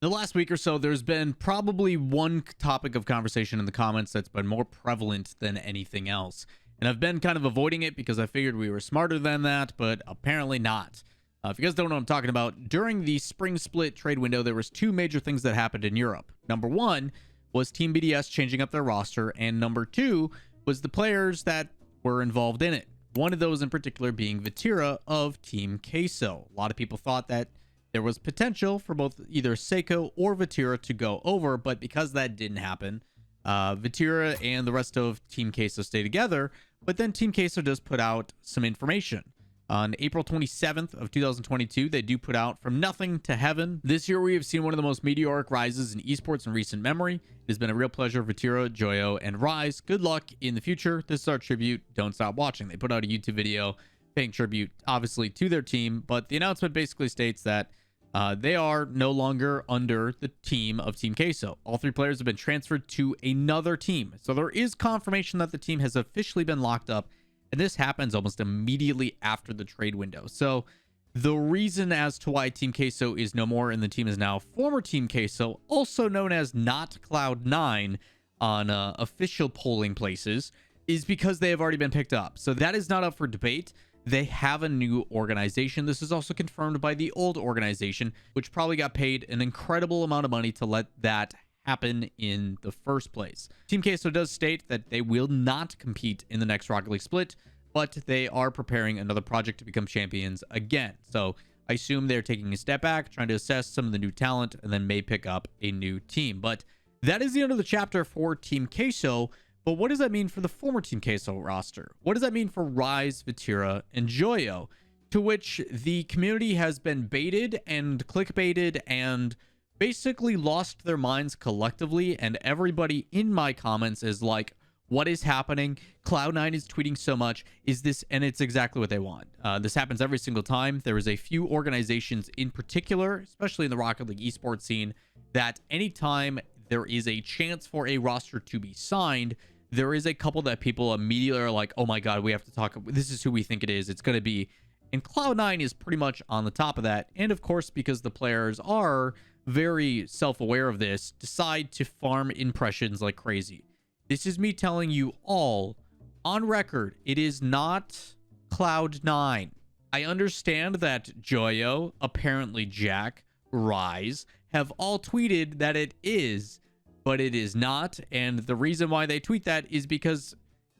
The last week or so, there's been probably one topic of conversation in the comments that's been more prevalent than anything else. And I've been kind of avoiding it because I figured we were smarter than that, but apparently not. If you guys don't know what I'm talking about, during the spring split trade window, there was two major things that happened in Europe. Number one was Team BDS changing up their roster, and number two was the players that were involved in it. One of those in particular being Vatira of Team Queso. A lot of people thought that there was potential for both either Seiko or Vatira to go over, but because that didn't happen, Vatira and the rest of Team Queso stay together. But then Team Queso does put out some information. On April 27th of 2022, they do put out From Nothing to Heaven. This year, we have seen one of the most meteoric rises in esports in recent memory. It has been a real pleasure, Vatira, Joyo, and Rise. Good luck in the future. This is our tribute. Don't stop watching. They put out a YouTube video paying tribute, obviously, to their team. But the announcement basically states that they are no longer under the team of Team Queso. All three players have been transferred to another team. So there is confirmation that the team has officially been locked up. And this happens almost immediately after the trade window. So the reason as to why Team Queso is no more and the team is now former Team Queso, also known as not Cloud9 on official polling places, is because they have already been picked up. So that is not up for debate. They have a new organization. This is also confirmed by the old organization, which probably got paid an incredible amount of money to let that happen in the first place. Team Queso does state that they will not compete in the next Rocket League split, but they are preparing another project to become champions again. So I assume they're taking a step back, trying to assess some of the new talent, and then may pick up a new team. But that is the end of the chapter for Team Queso. But what does that mean for the former Team Queso roster? What does that mean for Rise, Vatira, and Joyo? To which the community has been baited and clickbaited and basically lost their minds collectively, and everybody in my comments is like, what is happening? Cloud9 is tweeting so much. Is this? And it's exactly what they want. This happens every single time. There is a few organizations in particular, especially in the Rocket League esports scene, that anytime there is a chance for a roster to be signed, there is a couple that people immediately are like, oh my god, we have to talk. This is who we think it is. It's going to be. And Cloud9 is pretty much on the top of that. And of course, because the players are very self-aware of this, decide to farm impressions like crazy. This is me telling you all on record, it is not Cloud9. I understand that Joyo, apparently Jack, Rise have all tweeted that it is, but it is not. And the reason why they tweet that is because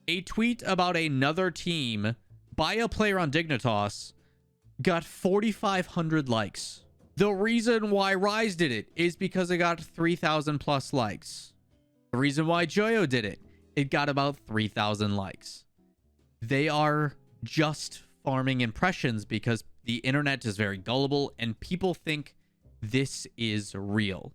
a tweet about another team by a player on Dignitas got 4,500 likes. The reason why Rise did it is because it got 3,000 plus likes. The reason why Joyo did it, it got about 3,000 likes. They are just farming impressions because the internet is very gullible and people think this is real.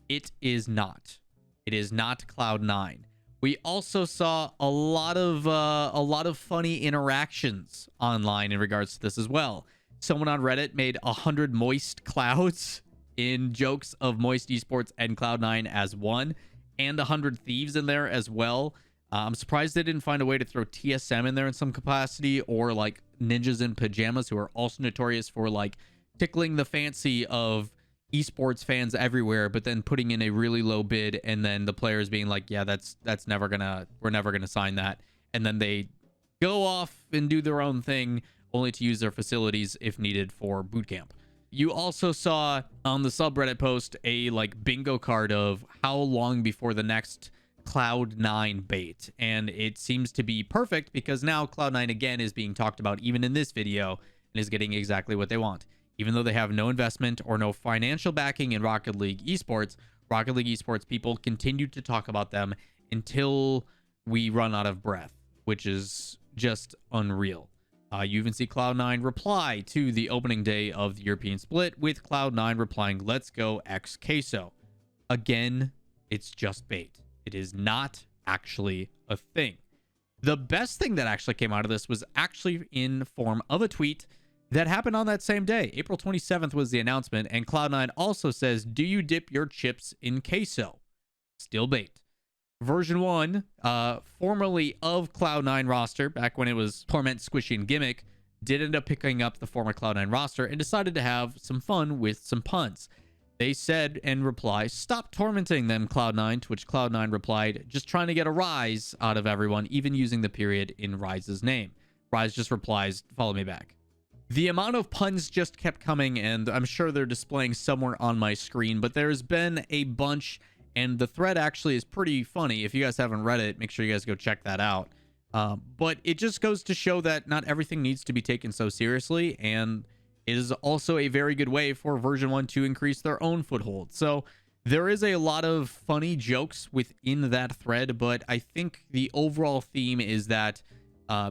It is not. It is not Cloud9. We also saw a lot of funny interactions online in regards to this as well. Someone on Reddit made 100 moist clouds in jokes of Moist Esports and Cloud9 as one, and 100 thieves in there as well. I'm surprised they didn't find a way to throw TSM in there in some capacity, or like ninjas in pajamas, who are also notorious for like tickling the fancy of esports fans everywhere, but then putting in a really low bid, and then the players being like, yeah, we're never gonna sign that, and then they go off and do their own thing, only to use their facilities if needed for boot camp. You also saw on the subreddit post a like bingo card of how long before the next Cloud9 bait, and it seems to be perfect because now Cloud9 again is being talked about even in this video and is getting exactly what they want. Even though they have no investment or no financial backing in Rocket League esports people continue to talk about them until we run out of breath, which is just unreal. You even see Cloud9 reply to the opening day of the European split with Cloud9 replying, let's go X Queso. Again, it's just bait. It is not actually a thing. The best thing that actually came out of this was actually in form of a tweet that happened on that same day. April 27th was the announcement, and Cloud9 also says, do you dip your chips in Queso? Still bait. Version 1, formerly of Cloud9 roster, back when it was Torment, Squishy, and Gimmick, did end up picking up the former Cloud9 roster and decided to have some fun with some puns. They said in reply, "Stop tormenting them, Cloud9," to which Cloud9 replied, "Just trying to get a rise out of everyone, even using the period in Rise's name." Rise just replies, "Follow me back." The amount of puns just kept coming, and I'm sure they're displaying somewhere on my screen, but there's been a bunch, and the thread actually is pretty funny. If you guys haven't read it, make sure you guys go check that out. But it just goes to show that not everything needs to be taken so seriously, and it is also a very good way for version 1 to increase their own foothold. So there is a lot of funny jokes within that thread, but I think the overall theme is that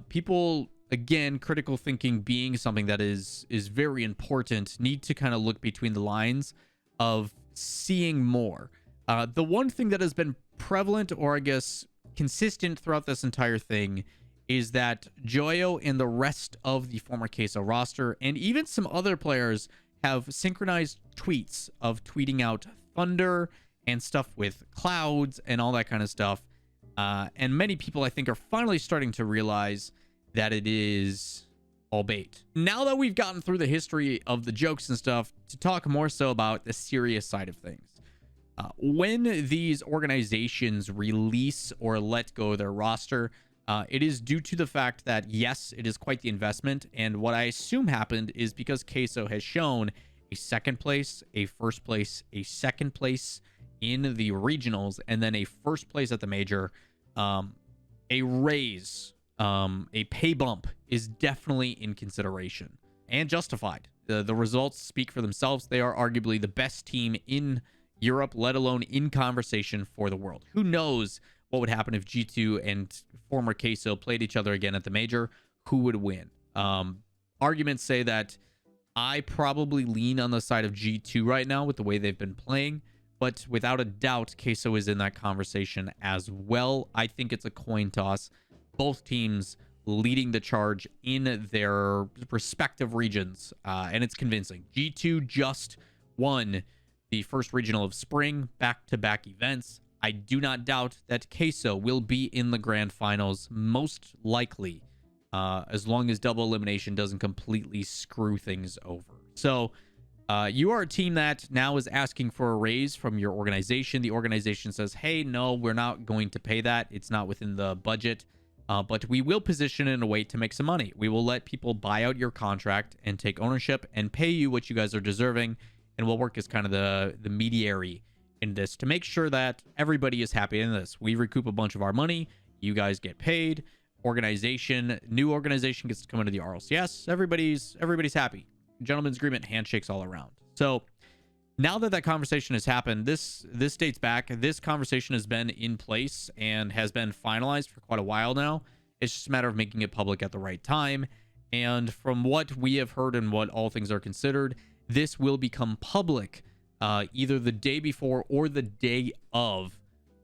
people, again, critical thinking being something that is very important, need to kind of look between the lines of seeing more. The one thing that has been prevalent, or I guess consistent throughout this entire thing, is that Joyo and the rest of the former Queso roster, and even some other players, have synchronized tweets of tweeting out thunder and stuff with clouds and all that kind of stuff. And many people, I think, are finally starting to realize that it is all bait. Now that we've gotten through the history of the jokes and stuff, to talk more so about the serious side of things. When these organizations release or let go of their roster, it is due to the fact that, yes, it is quite the investment. And what I assume happened is because Queso has shown a second place, a first place, a second place in the regionals, and then a first place at the major, a raise, a pay bump is definitely in consideration and justified. The results speak for themselves. They are arguably the best team in Europe, let alone in conversation for the world. Who knows what would happen if G2 and former Queso played each other again at the major? Who would win? Arguments say that I probably lean on the side of G2 right now with the way they've been playing, but without a doubt, Queso is in that conversation as well. I think it's a coin toss. Both teams leading the charge in their respective regions, and it's convincing. G2 just won the first regional of spring, back-to-back events. I do not doubt that Queso will be in the grand finals, most likely, as long as double elimination doesn't completely screw things over. So you are a team that now is asking for a raise from your organization. The organization says, hey, no, we're not going to pay that. It's not within the budget, but we will position it in a way to make some money. We will let people buy out your contract and take ownership and pay you what you guys are deserving, and we'll work as kind of the mediary in this to make sure that everybody is happy in this. We recoup a bunch of our money. You guys get paid. New organization gets to come into the RLCS. Everybody's happy. Gentleman's agreement, handshakes all around. So now that conversation has happened, this dates back. This conversation has been in place and has been finalized for quite a while now. It's just a matter of making it public at the right time. And from what we have heard and what all things are considered, this will become public either the day before or the day of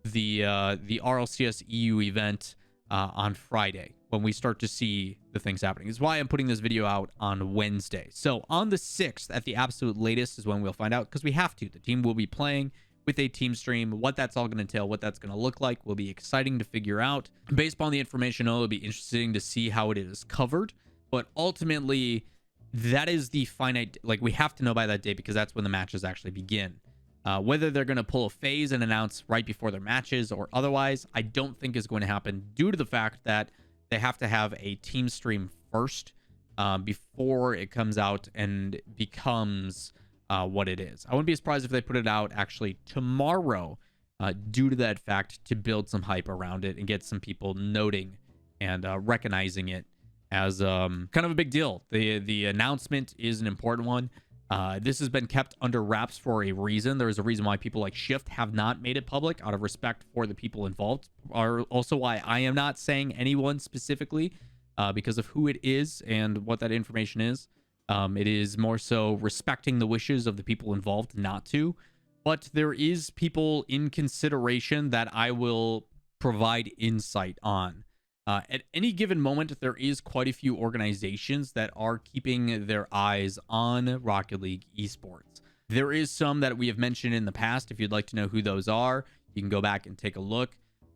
the RLCS EU event on Friday, when we start to see the things happening. This is why I'm putting this video out on Wednesday. So on the 6th, at the absolute latest, is when we'll find out, because we have to. The team will be playing with a team stream. What that's all going to entail, what that's going to look like, will be exciting to figure out. Based upon the information, it'll be interesting to see how it is covered. But ultimately, that is the finite, like, we have to know by that day, because that's when the matches actually begin. Whether they're going to pull a phase and announce right before their matches or otherwise, I don't think is going to happen, due to the fact that they have to have a team stream first before it comes out and becomes what it is. I wouldn't be surprised if they put it out actually tomorrow, due to that fact, to build some hype around it and get some people noting and recognizing it as kind of a big deal. The announcement is an important one. This has been kept under wraps for a reason. There is a reason why people like Shift have not made it public, out of respect for the people involved. Are also why I am not saying anyone specifically, because of who it is and what that information is. It is more so respecting the wishes of the people involved not to. But there is people in consideration that I will provide insight on. At any given moment, there is quite a few organizations that are keeping their eyes on Rocket League esports. There is some that we have mentioned in the past. If you'd like to know who those are, you can go back and take a look.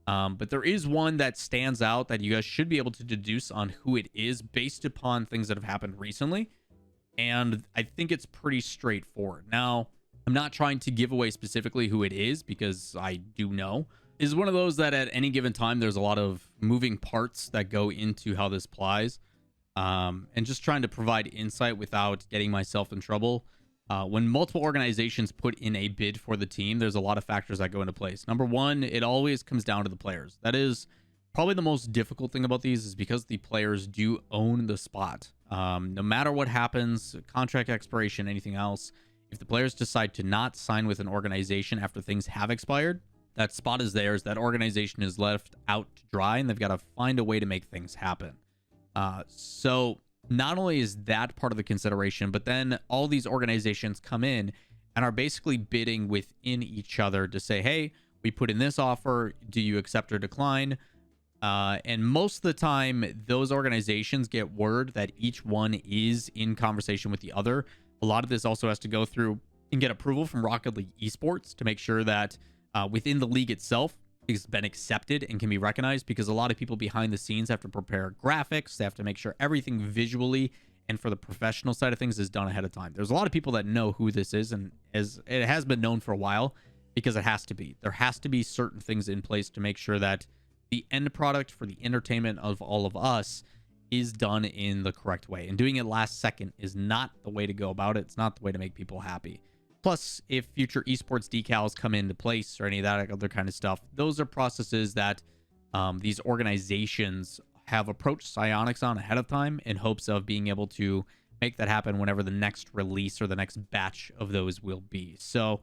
But there is one that stands out that you guys should be able to deduce on who it is based upon things that have happened recently. And I think it's pretty straightforward. Now, I'm not trying to give away specifically who it is because I do know. Is one of those that at any given time, there's a lot of moving parts that go into how this applies. And just trying to provide insight without getting myself in trouble. When multiple organizations put in a bid for the team, there's a lot of factors that go into place. Number one, it always comes down to the players. That is probably the most difficult thing about these, is because the players do own the spot. No matter what happens, contract expiration, anything else, if the players decide to not sign with an organization after things have expired, that spot is theirs. That organization is left out to dry, and they've got to find a way to make things happen. So not only is that part of the consideration, but then all these organizations come in and are basically bidding within each other to say, hey, we put in this offer. Do you accept or decline? And most of the time, those organizations get word that each one is in conversation with the other. A lot of this also has to go through and get approval from Rocket League Esports to make sure that within the league itself, has been accepted and can be recognized, because a lot of people behind the scenes have to prepare graphics. They have to make sure everything visually and for the professional side of things is done ahead of time. There's a lot of people that know who this is, and as it has been known for a while, because it has to be. There has to be certain things in place to make sure that the end product for the entertainment of all of us is done in the correct way. And doing it last second is not the way to go about it. It's not the way to make people happy. Plus, if future esports decals come into place or any of that other kind of stuff, those are processes that these organizations have approached Psyonix on ahead of time in hopes of being able to make that happen whenever the next release or the next batch of those will be. So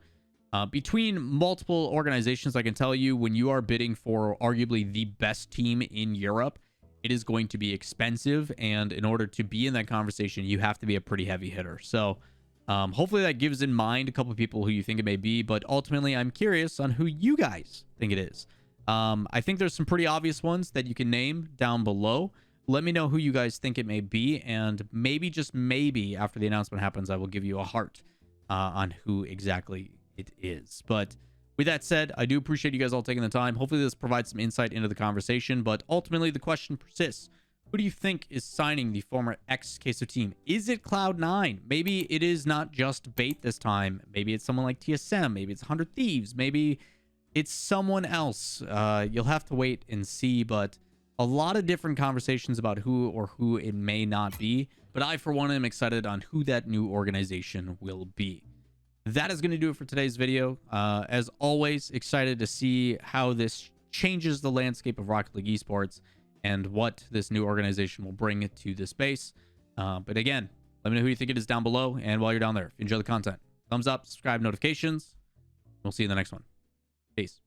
between multiple organizations, I can tell you, when you are bidding for arguably the best team in Europe, it is going to be expensive. And in order to be in that conversation, you have to be a pretty heavy hitter. So hopefully that gives in mind a couple of people who you think it may be, but ultimately I'm curious on who you guys think it is. I think there's some pretty obvious ones that you can name down below. Let me know who you guys think it may be, and maybe, just maybe, after the announcement happens, I will give you a heart on who exactly it is. But with that said, I do appreciate you guys all taking the time. Hopefully this provides some insight into the conversation, but ultimately the question persists. Who do you think is signing the former Queso team? Is it Cloud9? Maybe it is not just Bait this time. Maybe it's someone like TSM. Maybe it's 100 Thieves. Maybe it's someone else. You'll have to wait and see, but a lot of different conversations about who or who it may not be. But I, for one, am excited on who that new organization will be. That is going to do it for today's video. As always, excited to see how this changes the landscape of Rocket League Esports and what this new organization will bring to the space. But again, let me know who you think it is down below. And while you're down there, if you enjoy the content, thumbs up, subscribe, notifications. We'll see you in the next one. Peace.